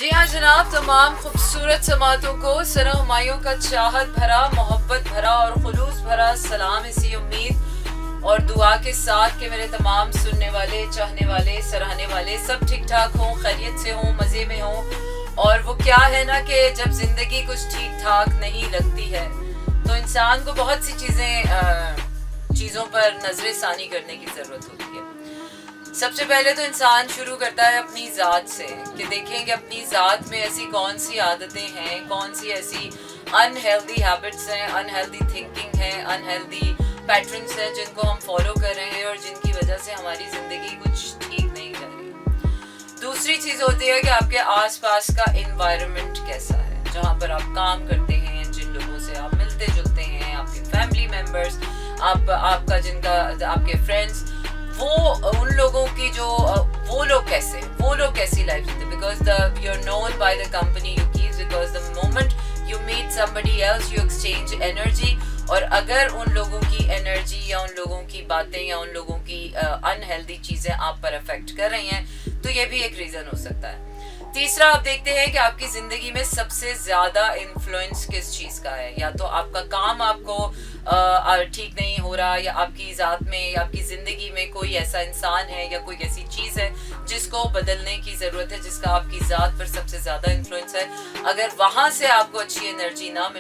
जी हाँ जनाब, तमाम खूबसूरत समातों को सना हुमायूं का चाहत भरा, मोहब्बत भरा और खुलूस भरा सलाम, इसी उम्मीद और दुआ के साथ कि मेरे तमाम सुनने वाले, चाहने वाले, सराहने वाले सब ठीक ठाक हों, खैरियत से हों, मज़े में हों। और वो क्या है ना कि जब ज़िंदगी कुछ ठीक ठाक नहीं लगती है तो इंसान को बहुत सी चीज़ों पर नजर सानी करने की ज़रूरत होती है। सबसे पहले तो इंसान शुरू करता है अपनी ज़ात से कि देखें कि अपनी ज़ात में ऐसी कौन सी आदतें हैं, कौन सी ऐसी अनहेल्दी हैबिट्स हैं, अनहेल्दी थिंकिंग है, अनहेल्दी पैटर्न्स हैं जिनको हम फॉलो कर रहे हैं और जिनकी वजह से हमारी ज़िंदगी कुछ ठीक नहीं जा रही। दूसरी चीज़ होती है कि आपके आसपास का इन्वायरमेंट कैसा है, जहाँ पर आप काम करते हैं, जिन लोगों से आप मिलते जुलते हैं, आपके फैमिली मेम्बर्स, आपका जिनका आपके फ्रेंड्स, वो उन लोगों की जो वो लोग कैसी लाइफ जीते, because the you are known by the company you keep, because the moment you meet somebody else you exchange energy. और अगर उन लोगों की एनर्जी या उन लोगों की बातें या उन लोगों की अनहेल्दी चीज़ें आप पर अफेक्ट कर रही हैं तो ये भी एक रीज़न हो सकता है। तीसरा, आप देखते हैं कि आपकी ज़िंदगी में सबसे ज़्यादा इन्फ्लुएंस किस चीज़ का है, या तो आपका काम आपको ठीक नहीं हो रहा, या आपकी ज़ात में या आपकी ज़िंदगी में कोई ऐसा इंसान है या कोई ऐसी चीज़ है जिसको बदलने की ज़रूरत है, जिसका आपकी ज़ात पर सबसे ज़्यादा इन्फ्लुएंस है। अगर वहाँ से आपको अच्छी एनर्जी ना मिले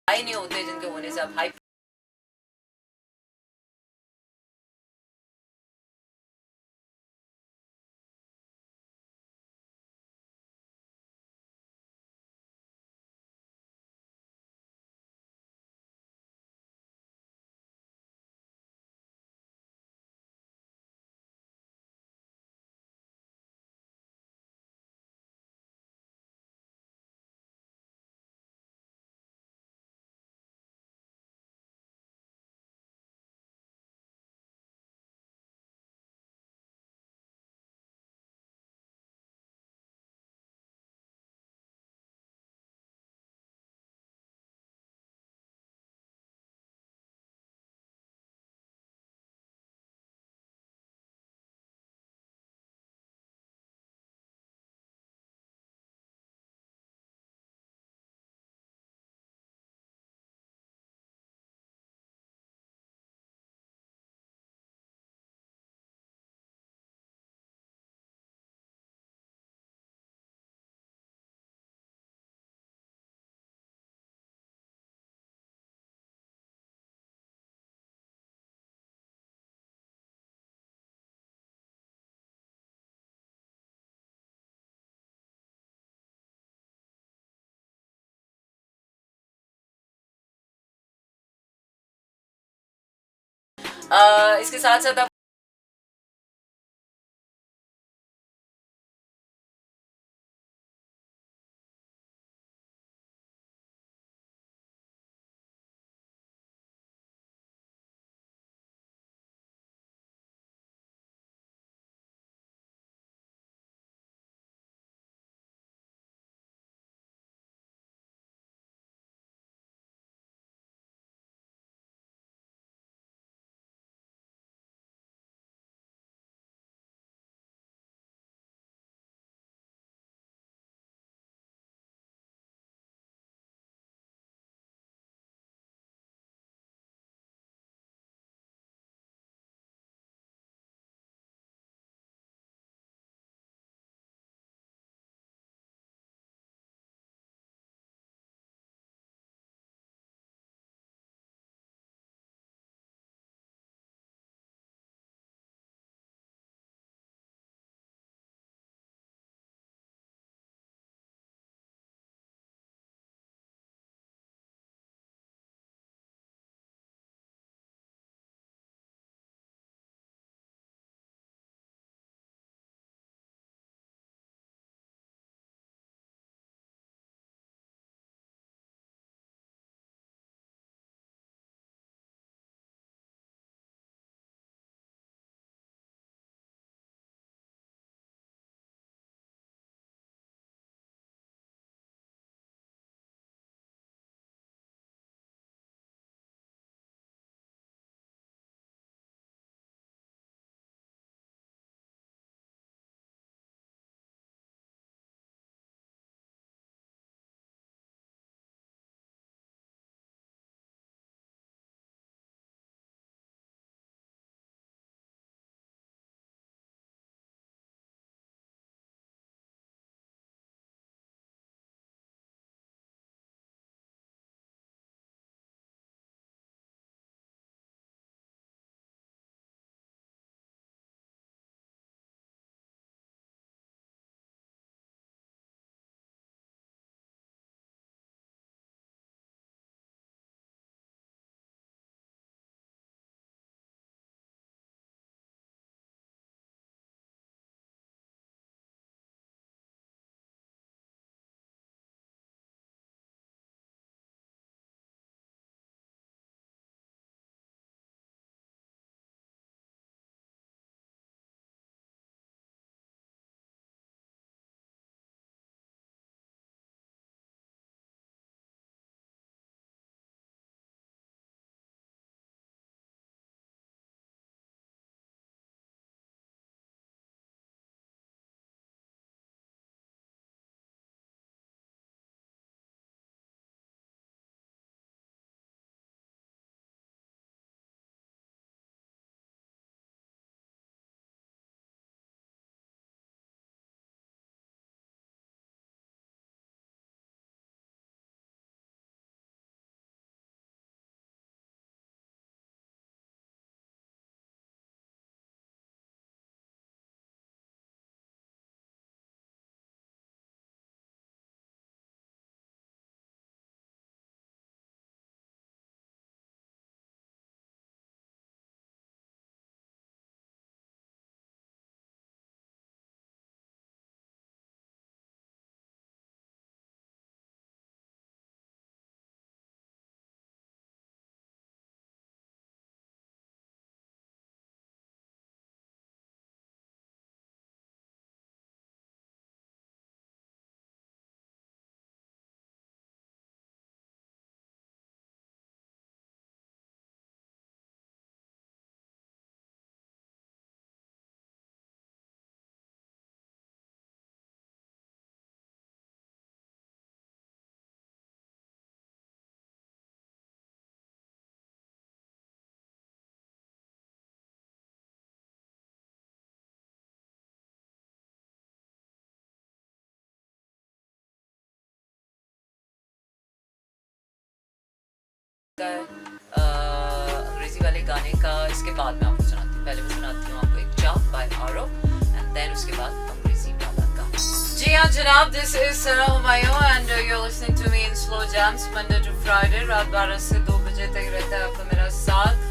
हाई नहीं होते, जिनके होने से आप हाई इसके साथ साथ आप अंग्रेजी वाले गाने का इसके बाद मैं आपको सुनाती हूँ. पहले मैं सुनाती हूँ आपको एक चाप बाय आरो एंड देन उसके बाद अंग्रेजी वाला गाना. जी हाँ जनाब, this is Sana Humayun and you are listening to me in slow jams Monday to Friday रात 12 से 2 बजे तक रहता है आपका मेरा साथ.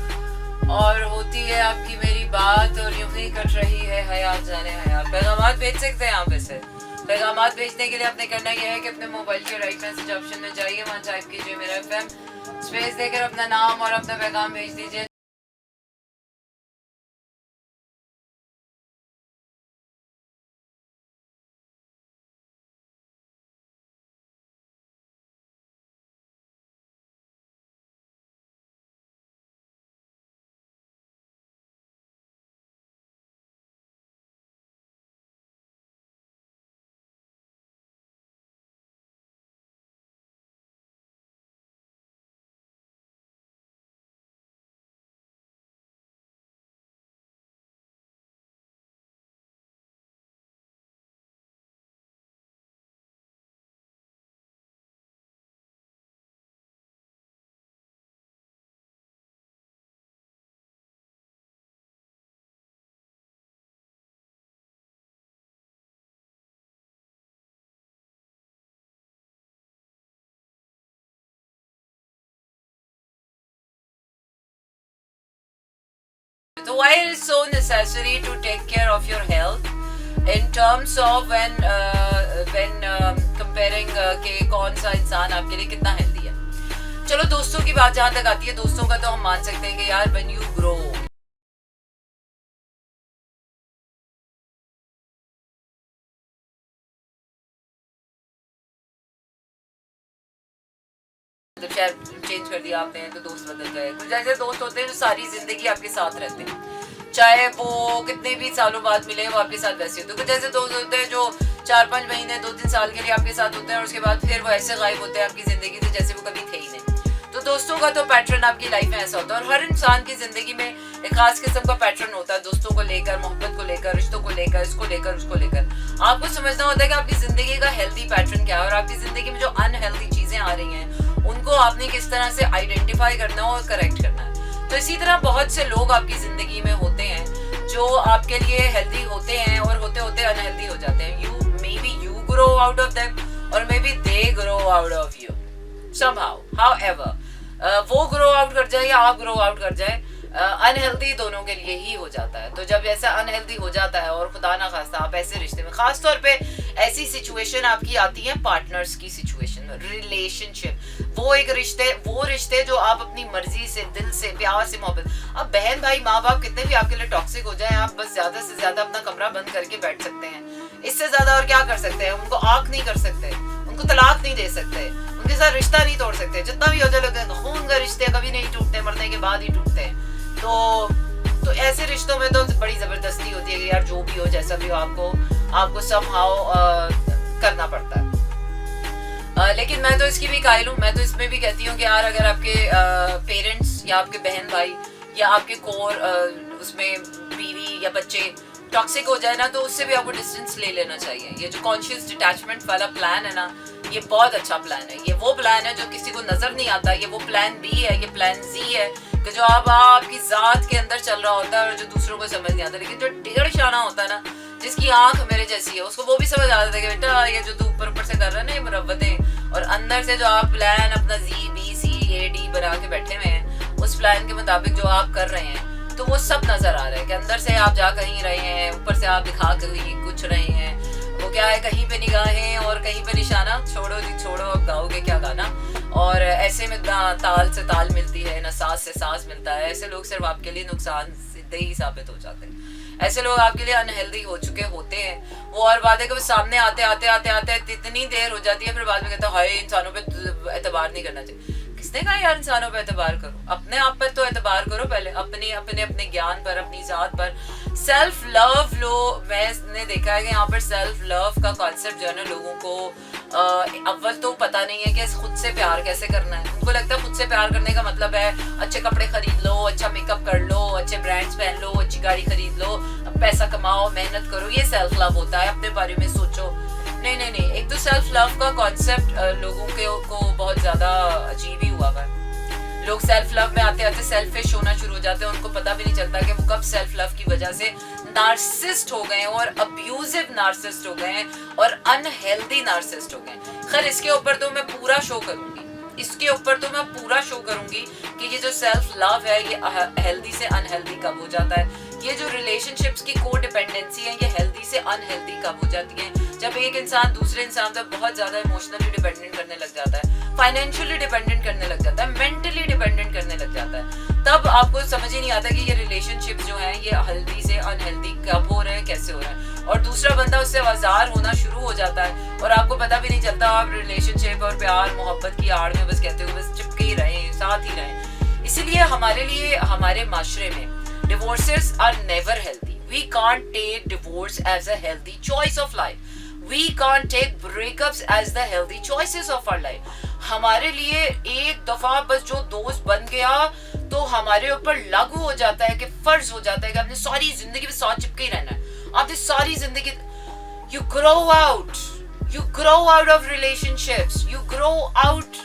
और होती है आपकी मेरी बात और यूं ही कट रही है हयात जाने हयात। पैगामात भेज सकते हैं आप इसे। पैगामात भेजने के लिए आपने करना यह है कि अपने मोबाइल के राइट मैसेज ऑप्शन में जाइए, वहाँ टाइप कीजिए मेरा एफएम, स्पेस देकर अपना नाम और अपना पैगाम भेज दीजिए। So why it is so necessary to take care of your health in terms of when comparing कि कौन सा इंसान आपके लिए कितना हेल्दी है। चलो दोस्तों की बात जहाँ तक आती है, दोस्तों का तो हम मान सकते हैं कि यार when you grow, मतलब शायद चेंज कर दिया आपने तो दोस्त बदल गए। कुछ ऐसे दोस्त होते हैं जो सारी जिंदगी आपके साथ रहते हैं, चाहे वो कितने भी सालों बाद मिले वो आपके साथ वैसे होते हैं। कुछ ऐसे दोस्त होते हैं जो 4-5 महीने 2-3 साल के लिए आपके साथ होते हैं और उसके बाद फिर वो ऐसे गायब होते हैं आपकी जिंदगी से जैसे वो कभी थे ही नहीं। तो दोस्तों का तो पैटर्न आपकी लाइफ में ऐसा होता है और हर इंसान की जिंदगी में एक खास किस्म का पैटर्न होता है, दोस्तों को लेकर, मोहब्बत को लेकर, रिश्तों को लेकर, इसको लेकर, उसको लेकर। आपको समझना होता है कि आपकी जिंदगी का हेल्दी पैटर्न क्या है और आपकी जिंदगी में जो अनहेल्दी चीजें आ रही हैं उनको आपने किस तरह से आइडेंटिफाई करना है और करेक्ट करना है। तो इसी तरह बहुत से लोग आपकी जिंदगी में होते हैं जो आपके लिए हेल्दी होते हैं और होते होते अनहेल्दी हो जाते हैं। You grow out of them और maybe they grow out of you somehow, however वो ग्रो आउट कर जाए या आप ग्रो आउट कर जाए, अनहेल्दी दोनों के लिए ही हो जाता है। तो जब ऐसा अनहेल्दी हो जाता है और खुदा ना खास्ता आप ऐसे रिश्ते में, खास तौर पे ऐसी सिचुएशन आपकी आती है पार्टनर्स की सिचुएशन, रिलेशनशिप, वो रिश्ते जो आप अपनी मर्जी से, दिल से, प्यार से, मोहब्बत, अब बहन भाई माँ बाप कितने भी आपके लिए टॉक्सिक हो जाए, आप बस ज्यादा से ज्यादा अपना कमरा बंद करके बैठ सकते हैं। इससे ज्यादा और क्या कर सकते हैं? उनको आंख नहीं कर सकते, उनको तलाक नहीं दे सकते, उनके साथ रिश्ता नहीं तोड़ सकते। जितना भी हो जाए, खून का रिश्ते कभी नहीं टूटते, मरने के बाद ही टूटते हैं। तो ऐसे रिश्तों में तो बड़ी जबरदस्ती होती है कि यार जो भी हो, जैसा भी हो, आपको समहाउ करना पड़ता है। लेकिन मैं तो इसकी भी कायल हूँ, मैं तो इसमें भी कहती हूँ कि यार अगर आपके पेरेंट्स या आपके बहन भाई या आपके कोर उसमें बीवी या बच्चे टॉक्सिक हो जाए ना, तो उससे भी आपको डिस्टेंस ले लेना चाहिए। ये जो कॉन्शियस डिटैचमेंट वाला प्लान है ना, ये बहुत अच्छा प्लान है। ये वो प्लान है जो किसी को नजर नहीं आता, ये वो प्लान बी है, ये प्लान जी है कि जो आपकी जात के अंदर चल रहा होता है और जो दूसरों को समझ नहीं आता। लेकिन जो डेढ़ शाना होता है ना, जिसकी आंख मेरे जैसी है, उसको वो भी समझ आता है कि बेटा ये जो तू ऊपर से कर रहा है ना, ये मुरव्वतें, और अंदर से जो आप प्लान अपना ZBCAD बना के बैठे हुए हैं, उस प्लान के मुताबिक जो आप कर रहे हैं, तो वो सब नजर आ रहा है कि अंदर से आप जा कहीं रहे हैं, ऊपर से आप दिखा कहीं कुछ रहे हैं। वो क्या है, कहीं पे निगाहें और कहीं पे निशाना, छोड़ो जी छोड़ो, अब गाओगे क्या गाना। और ऐसे में ताल से ताल मिलती है ना, सांस से सांस मिलता है। ऐसे लोग सिर्फ आपके लिए नुकसान ही साबित हो जाते हैं। ऐसे लोग आपके लिए अनहेल्दी हो चुके होते हैं। वो और बात है कि वो सामने आते आते आते आते इतनी देर हो जाती है, फिर बाद में कहता है हाय इंसानों पे एतबार नहीं करना चाहिए। किसने कहा यार इंसानों पे एतबार करो? अपने आप पर तो एतबार करो पहले, अपने ज्ञान पर, अपनी जात पर। सेल्फ लव लो, मैंने देखा है कि यहाँ पर सेल्फ लव का कॉन्सेप्ट जो है ना, लोगों को अव्वल तो पता नहीं है कि खुद से प्यार कैसे करना है। उनको लगता है खुद से प्यार करने का मतलब है अच्छे कपड़े खरीद लो, अच्छा मेकअप कर लो, अच्छे ब्रांड्स पहन लो, अच्छी गाड़ी खरीद लो, पैसा कमाओ, मेहनत करो, ये सेल्फ लव होता है। अपने बारे में सोचो। नहीं, एक तो सेल्फ लव का कॉन्सेप्ट लोगों को बहुत ज्यादा अजीब ही हुआ है। लोग सेल्फ लव में आते आते सेल्फिश होना शुरू हो जाते हैं। उनको पता भी नहीं चलता कि वो कब सेल्फ लव की वजह से नार्सिसिस्ट हो गए और अब्यूजिव नार्सिसिस्ट हो गए और अनहेल्दी नार्सिसिस्ट हो गए। खैर इसके ऊपर तो मैं पूरा शो करूंगी, इसके ऊपर तो मैं पूरा शो करूंगी कि ये जो सेल्फ लव है ये हेल्दी से अनहेल्दी कब हो जाता है, ये जो रिलेशनशिप्स की को डिपेंडेंसी है ये हेल्दी से अनहेल्दी कब हो जाती है, जब एक इंसान दूसरे इंसान पर बहुत ज्यादा इमोशनली डिपेंडेंट करने लग जाता है, फाइनेंशियली डिपेंडेंट करने लग जाता है, मेंटली डिपेंडेंट करने लग जाता है, तब आपको समझ ही नहीं आता कि ये रिलेशनशिप जो है ये हेल्दी से अनहेल्दी कब हो रहे हैं, कैसे हो रहे हैं, और दूसरा बंदा उससे आज़ार होना शुरू हो जाता है और आपको पता भी नहीं चलता, आप रिलेशनशिप और प्यार मोहब्बत की आड़ में बस कहते हो बस चिपके ही रहे, साथ ही रहे। इसीलिए हमारे लिए हमारे माशरे में divorces are never healthy. We can't take divorce as a healthy choice of life, we can't take breakups as the healthy choices of our life। हमारे लिए एक दफा बस जो दोस्त बन गया तो हमारे ऊपर लागू हो जाता है कि फर्ज हो जाता है कि आपने सारी जिंदगी में साथ चिपके ही रहना है, आपने सारी जिंदगी you grow out of relationships, you grow out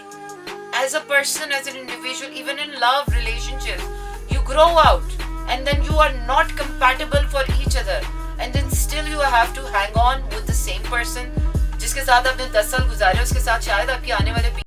as a person, as an individual, even in love relationships you grow out and then you are not compatible for each other and then still you have to hang on with the same person जिसके साथ आपने 10 साल गुजारे, उसके साथ शायद आपकी आने वाले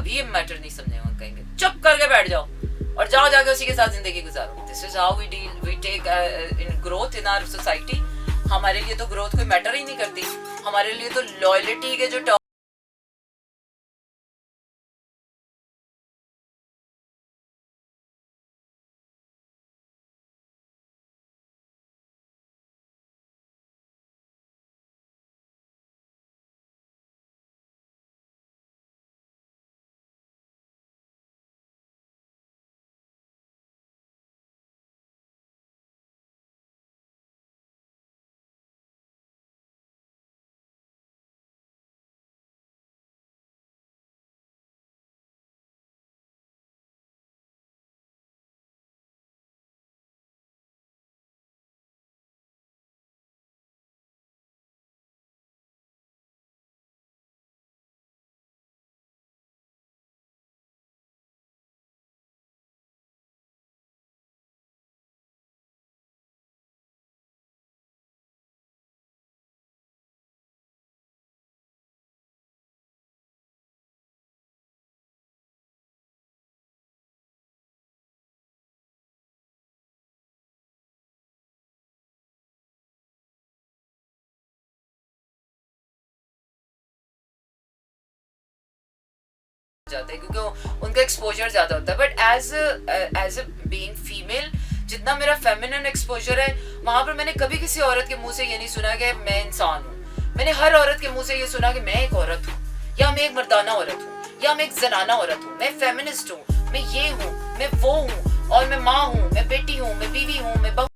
कभी ये मैटर नहीं समझेंगे, कहेंगे चुप करके बैठ जाओ और जाओ जाके उसी के साथ जिंदगी गुजारो. This is how we take in growth in our society. हमारे लिए तो ग्रोथ कोई मैटर ही नहीं करती. हमारे लिए तो लॉयल्टी के जो जाते हैं क्योंकि उनका एक्सपोजर ज्यादा होता है. But as a being female जितना मेरा फेमिनिन एक्सपोजर है वहां पर मैंने कभी किसी औरत के मुंह से ये नहीं सुना कि मैं इंसान हूँ. मैंने हर औरत के मुंह से ये सुना कि मैं एक औरत हूँ, या मैं एक मर्दाना औरत हूँ, या मैं एक जनाना औरत हूँ, मैं फेमिनिस्ट हूँ, मैं ये हूँ, मैं वो हूँ, और मैं माँ हूँ, मैं बेटी हूँ, मैं बीवी हूँ, मैं बहू.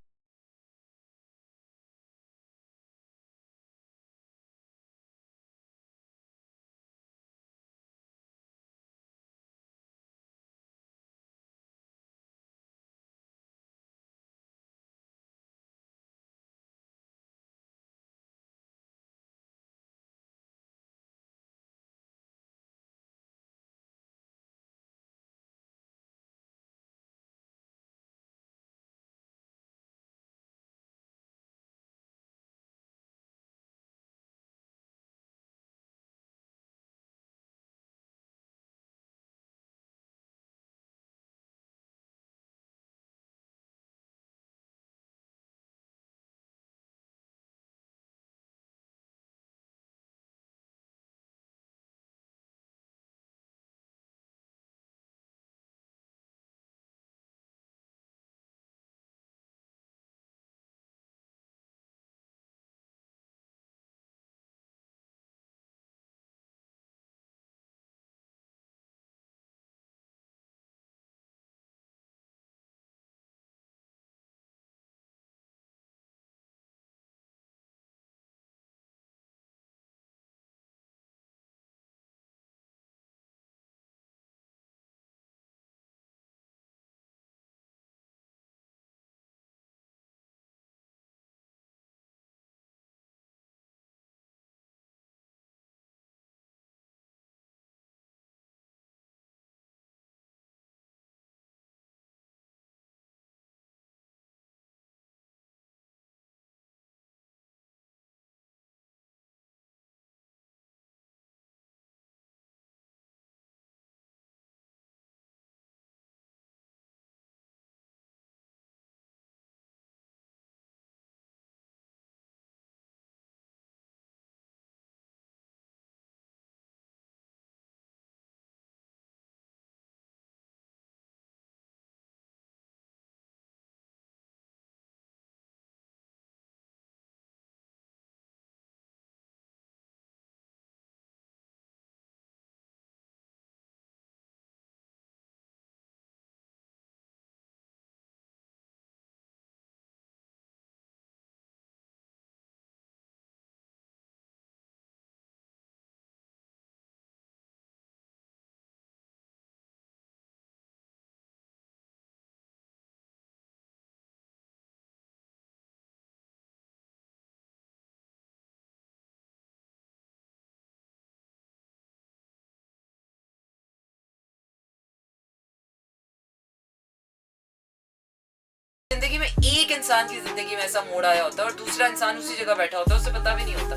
जिंदगी में एक इंसान की जिंदगी में ऐसा मोड़ आया होता है और दूसरा इंसान उसी जगह बैठा होता है, उसे पता भी नहीं होता.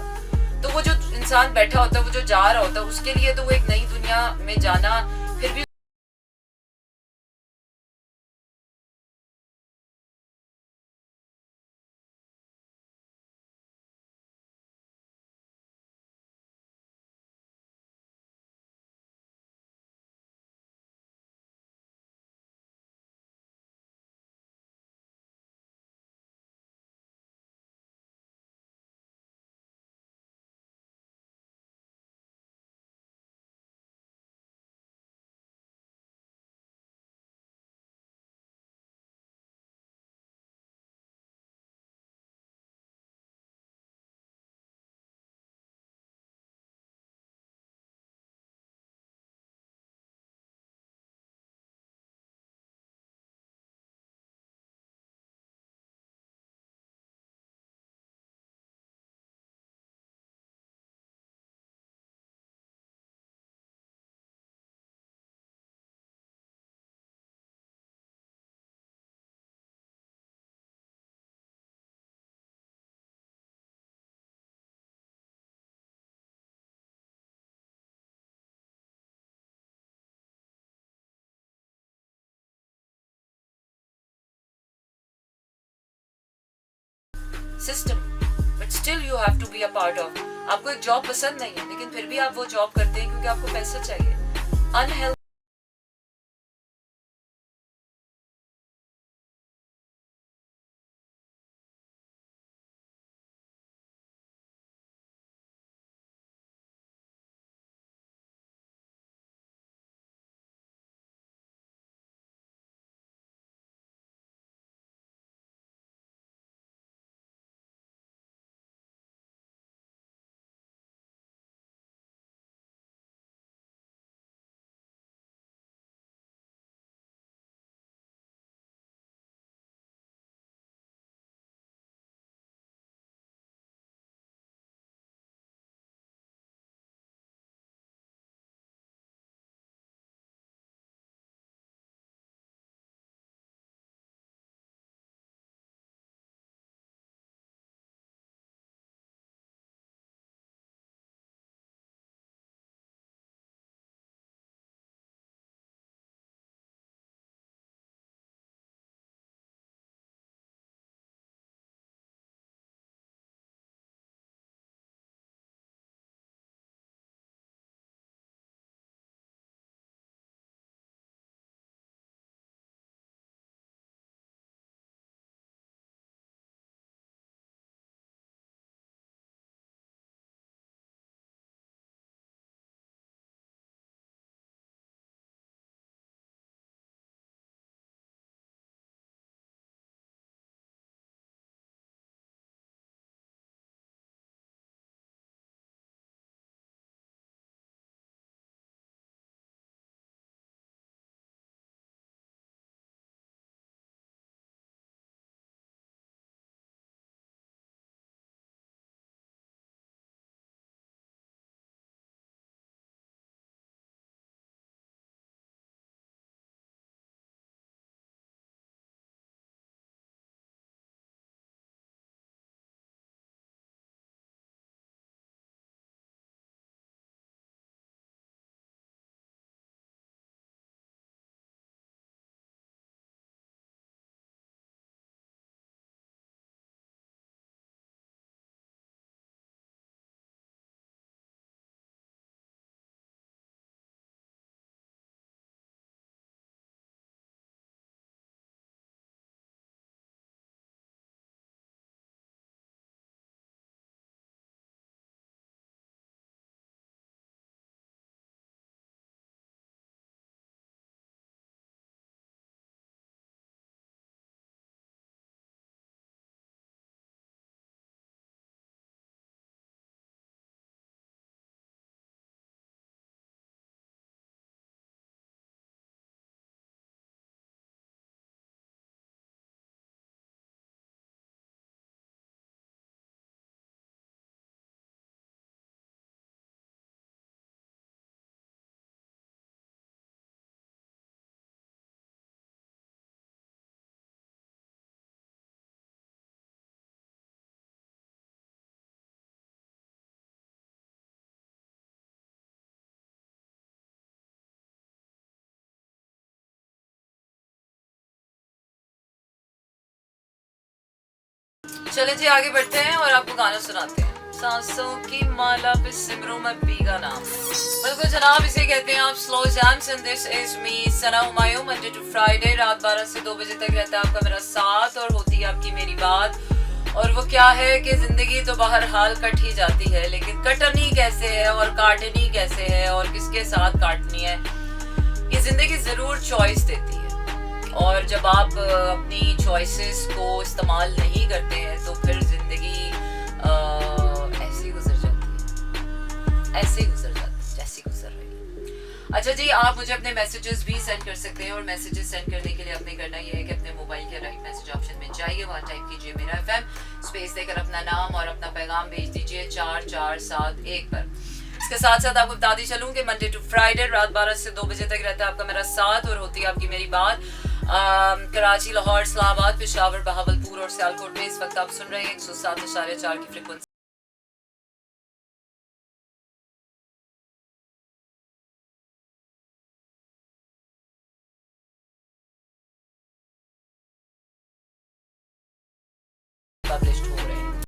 तो वो जो इंसान बैठा होता है, वो जो जा रहा होता है, उसके लिए तो वो एक नई दुनिया में जाना system, but still you have to be a part of. आपको एक जॉब पसंद नहीं है लेकिन फिर भी आप वो जॉब करते हैं क्योंकि आपको पैसा चाहिए. Unhealthy. चले जी आगे बढ़ते हैं और आपको गाना सुनाते हैं. सांसों की माला पे सिमरू में बीगा नाम. बिल्कुल जनाब, इसे कहते हैं आप slow jams and this is me Sana Humayun. Monday to Friday रात 12 से 2 बजे तक रहता है आपका मेरा साथ और होती है आपकी मेरी बात. और वो क्या है कि जिंदगी तो बहरहाल कट ही जाती है, लेकिन कटनी कैसे है और काटनी कैसे है और किसके साथ काटनी है, ये जिंदगी जरूर चॉइस देती है. और जब आप अपनी चॉइसेस को इस्तेमाल नहीं करते हैं तो फिर जिंदगी ऐसे ही गुजर जाती है, ऐसे ही गुजर जाती है जैसी गुजर रही है. अच्छा जी, आप मुझे अपने मैसेजेस भी सेंड कर सकते हैं और मैसेजेस सेंड करने के लिए आपने करना ये है कि अपने मोबाइल के राइट मैसेज ऑप्शन में जाइए, वहाँ टाइप कीजिए मेरा FM, स्पेस देकर अपना नाम और अपना पैगाम भेज दीजिए 4471 पर. इसके साथ साथ आपको बताती चलूँ कि मंडे टू फ्राइडे रात 12 से 2 बजे तक रहता है आपका मेरा साथ और होती है आपकी मेरी बात. कराची, लाहौर, इस्लामाबाद, पेशावर, बहावलपुर और सियालकोट में इस वक्त आप सुन रहे हैं 107.4 की फ्रिक्वेंसी पब्लिश हो रहे हैं.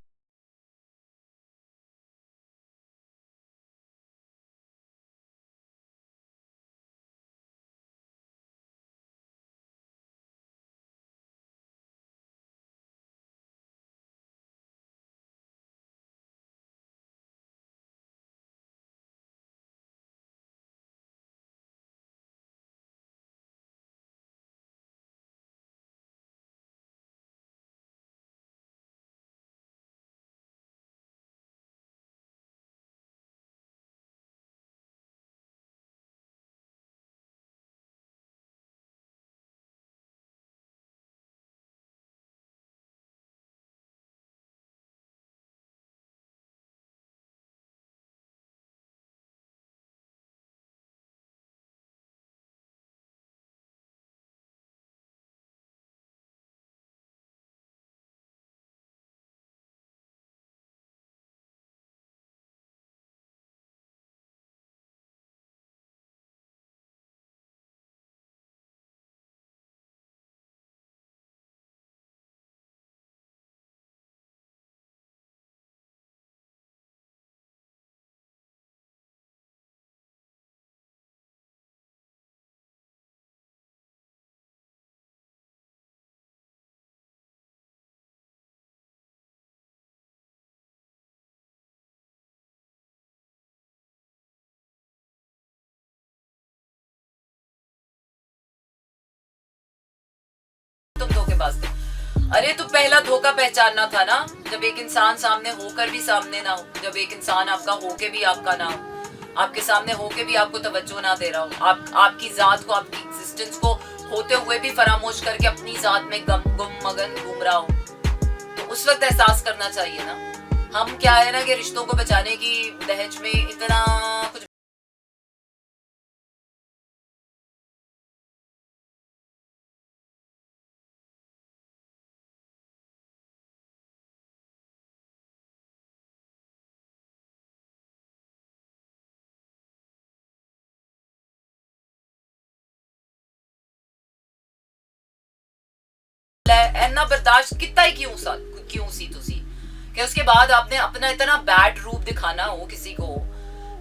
अरे तो पहला धोखा पहचानना था ना, जब एक इंसान सामने होकर भी सामने ना हो, जब एक इंसान आपका होके भी आपका ना हो, आपके सामने होके भी आपको तवज्जो ना दे रहा हो, आपकी जात को, आपकी एग्जिस्टेंस को होते हुए भी फरामोश करके अपनी जात में गुम मगन घूम रहा हो, तो उस वक्त एहसास करना चाहिए ना। हम क्या है ना कि रिश्तों को बचाने की दहेज में इतना कुछ इतना बर्दाश्त कितना ही क्यों सी तुसी कि उसके बाद आपने अपना इतना बैड रूप दिखाना हो किसी को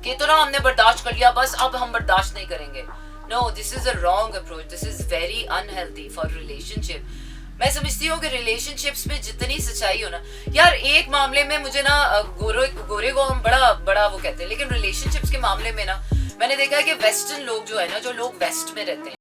कि तो ना हमने बर्दाश्त कर लिया, बस अब हम बर्दाश्त नहीं करेंगे। No, this is a wrong approach, this is very unhealthy for relationship. मैं समझती हूँ कि रिलेशनशिप्स में जितनी सच्चाई हो ना यार, एक मामले में मुझे ना गोरे को हम बड़ा बड़ा वो कहते हैं, लेकिन रिलेशनशिप्स के मामले में ना मैंने देखा है कि वेस्टर्न लोग जो है ना, जो लोग वेस्ट में रहते हैं,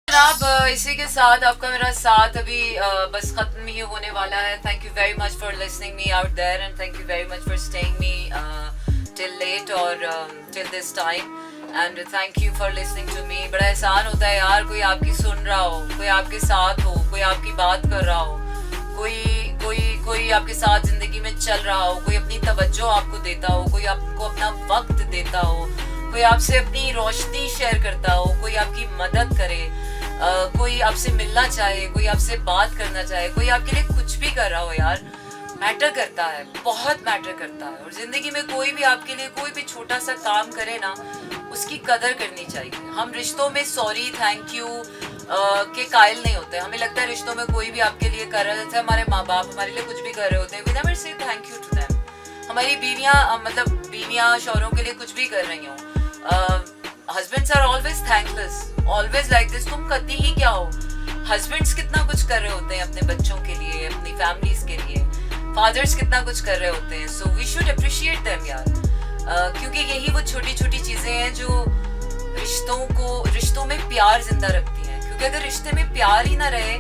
जनाब, इसी के साथ आपका मेरा साथ अभी बस खत्म ही होने वाला है। Thank you very much for listening me out there and thank you very much for staying me till late और till this time and thank you for listening to me. बड़ा एहसान होता है यार, कोई आपकी सुन रहा हो, कोई आपके साथ हो, कोई आपकी बात कर रहा हो, कोई कोई कोई आपके साथ जिंदगी में चल रहा हो, कोई अपनी तवज्जो आपको देता हो, कोई आपको अपना वक्त देता हो, कोई आपसे अपनी रोशनी शेयर करता हो, कोई आपकी मदद करे, कोई आपसे मिलना चाहे, कोई आपसे बात करना चाहे, कोई आपके लिए कुछ भी कर रहा हो यार, मैटर करता है, बहुत मैटर करता है। और जिंदगी में कोई भी आपके लिए कोई भी छोटा सा काम करे ना, उसकी कदर करनी चाहिए। हम रिश्तों में सॉरी थैंक यू के कायल नहीं होते। हमें लगता है रिश्तों में कोई भी आपके लिए कर रहा है, जैसे हमारे माँ बाप हमारे लिए कुछ भी कर रहे होते हैं, we never say thank you to them. हमारी बीवियां शौहरों के लिए कुछ भी कर रही हो. Husbands are always thankless, always like this. तुम करती ही क्या हो? हस्बैंड्स कितना कुछ कर रहे होते हैं अपने बच्चों के लिए, अपनी फैमिलीज के लिए. फादर्स कितना कुछ कर रहे होते हैं. So we should appreciate them यार. क्योंकि यही वो छोटी छोटी चीजें हैं जो रिश्तों में प्यार जिंदा रखती हैं. क्योंकि अगर रिश्ते में प्यार ही ना रहे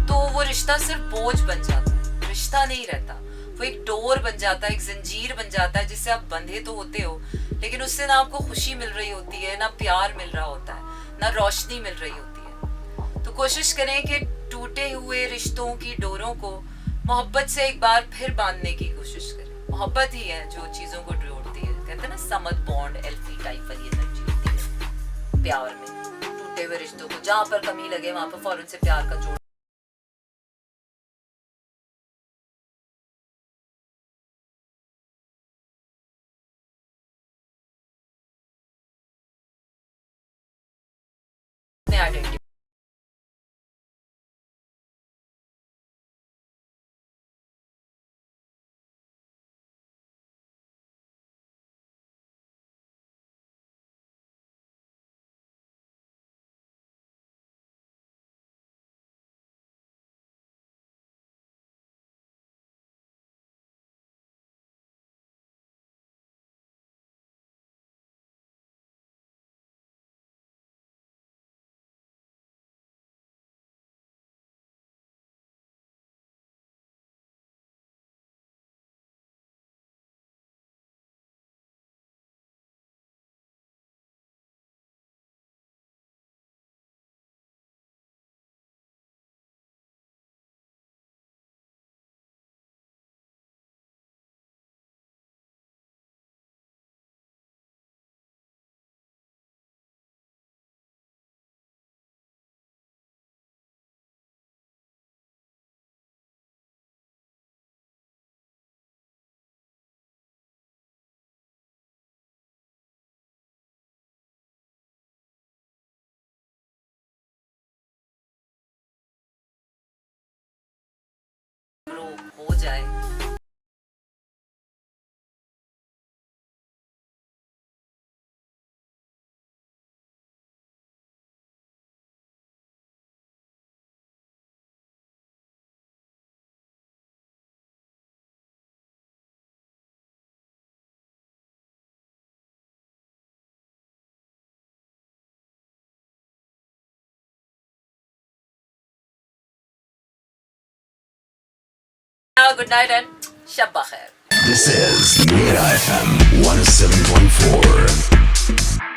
तो वो रिश्ता सिर्फ बोझ बन जाता है, रिश्ता नहीं रहता. वो एक डोर बन जाता है, एक जंजीर बन जाता है जिससे आप बंधे तो होते हो, लेकिन उससे ना आपको खुशी मिल रही होती है, ना प्यार मिल रहा होता है, ना रोशनी मिल रही होती है. तो कोशिश करें कि टूटे हुए रिश्तों की डोरों को मोहब्बत से एक बार फिर बांधने की कोशिश करें. मोहब्बत ही है जो चीज़ों को जोड़ती है. कहते हैं ना समद बॉन्ड एल्फी टाइप वाली एनर्जी होती है प्यार में. टूटे हुए रिश्तों को जहाँ पर कमी लगे वहाँ पर फौरन से प्यार का जोड़ आइडेंटिटी. हो जाए. Good night and Shabba Khair. This is Mira FM 107.4.